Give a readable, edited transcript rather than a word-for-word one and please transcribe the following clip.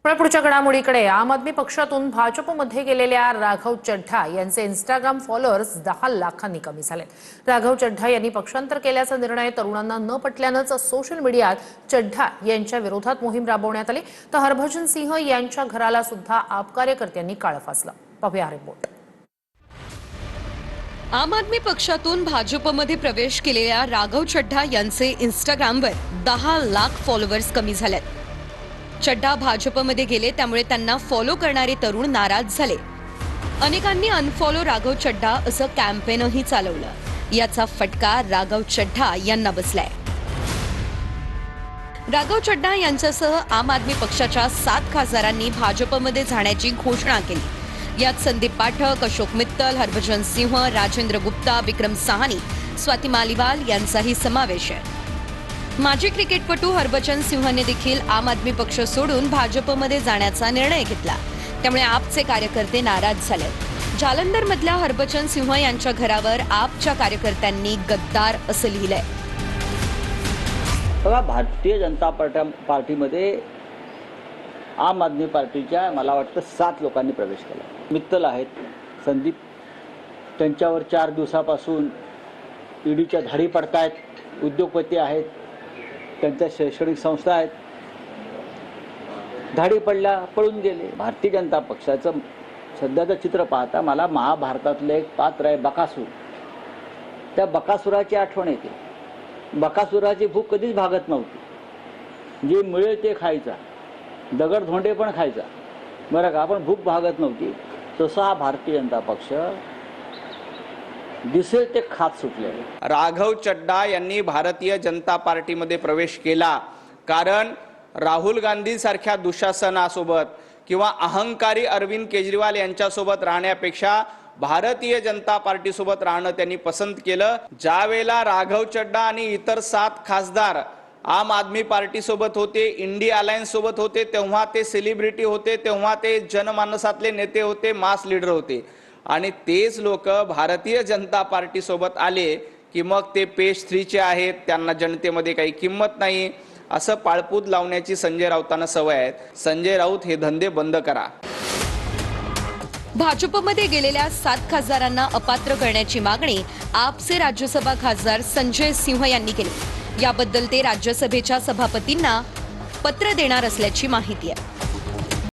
पुढच्या घडामोडीकडे आम आदमी पक्षातून भाजपमध्ये गेलेल्या राघव चड्ढा यांचे इंस्टाग्राम फॉलोअर्स 10 लाखांनी कमी झाले। राघव चड्ढा यांनी पक्षांतर केल्याचा निर्णय तरुणांना न पटल्यानंच सोशल मीडियात चड्ढा यांच्या विरोधात मोहीम राबवण्यात आली। तर हरभजन सिंह यांच्या घराला सुद्धा आप कार्यकर्त्यांनी काळं फासलं। पाहूया रिपोर्ट। आम आदमी पक्षातून भाजपमध्ये प्रवेश केलेल्या राघव चड्ढा यांचे इंस्टाग्रामवर 10 लाख फॉलोअर्स कमी झालेत। चड्ढा भाजपमध्ये गेले त्यामुळे त्यांना फॉलो करणारे तरुण नाराज झाले। अनेकांनी अनफॉलो राघव चड्ढा असं कॅम्पेनही चालवलं। याचा फटका राघव चड्ढा यांना बसलाय। राघव चड्ढा यांच्यासह आम आदमी पक्षाच्या 7 खासदारांनी भाजपमध्ये जाण्याची घोषणा केली। यात संदीप पाठक, अशोक मित्तल, हरभजन सिंह, राजेंद्र गुप्ता, विक्रम साहनी, स्वाती मालीवाल यांचाही समावेश आहे। माजी क्रिकेटपटू हरभजन सिंहने देखील आम आदमी पक्ष सोडून भाजपमध्ये जाण्याचा निर्णय घेतला। त्यामुळे आपचे कार्यकर्ते नाराज झाले। जालंधरमधल्या हरभजन सिंह यांच्या घरावर आपच्या कार्यकर्त्यांनी गद्दार असं लिहिलंय। बघा, भारतीय जनता पार्टीमध्ये आम आदमी पार्टीच्या मला वाटतं 7 लोकांनी प्रवेश केला। मित्तल आहेत, संदीप, त्यांच्यावर 4 दिवसापासून ईडीच्या धाडी पडतायत। उद्योगपती आहेत, त्यांच्या शैक्षणिक संस्था आहेत, धाडी पडल्या, पळून गेले। भारतीय जनता पक्षाचं सध्याचं चित्र पाहता मला महाभारतातलं एक पात्र आहे बकासूर। त्या बकासुराची आठवण येते। बकासुराची भूक कधीच भागत नव्हती। जे मिळेल ते खायचा, दगड धोंडे पण खायचा, बरं का, पण भूक भागत नव्हती। तसा हा भारतीय जनता पक्ष दिसेल ते खात सुटले। राघव चड्ढा यांनी भारतीय जनता पार्टीमध्ये प्रवेश केला कारण राहुल गांधी सारख्या दुःशासनासोबत किंवा अहंकारी अरविंद केजरीवाल यांच्यासोबत राहण्यापेक्षा भारतीय जनता पार्टी सोबत राहणं त्यांनी पसंत केलं। ज्यावेळेला राघव चड्ढा आणि इतर 7 खासदार आम आदमी पार्टी सोबत होते, इंडिया अलायन्स सोबत होते, तेव्हा ते सेलिब्रिटी होते, तेव्हा ते जनमानसातले नेते होते, मास लीडर होते। आणि तेच लोक भारतीय जनता पार्टी सोबत आले की मग ते पेज 3 चे आहेत, त्यांना जनतेमध्ये काही किंमत नाही, असं पाळपूद लावण्याची संजय राऊतांना सवय आहे। संजय राऊत हे धंदे बंद करा। भाजपमध्ये गेलेल्या 7 खासदारांना अपात्र करण्याची मागणी आपचे राज्यसभा खासदार संजय सिंह यांनी केली। याबद्दल ते राज्यसभेच्या सभापतींना पत्र देणार असल्याची माहिती आहे।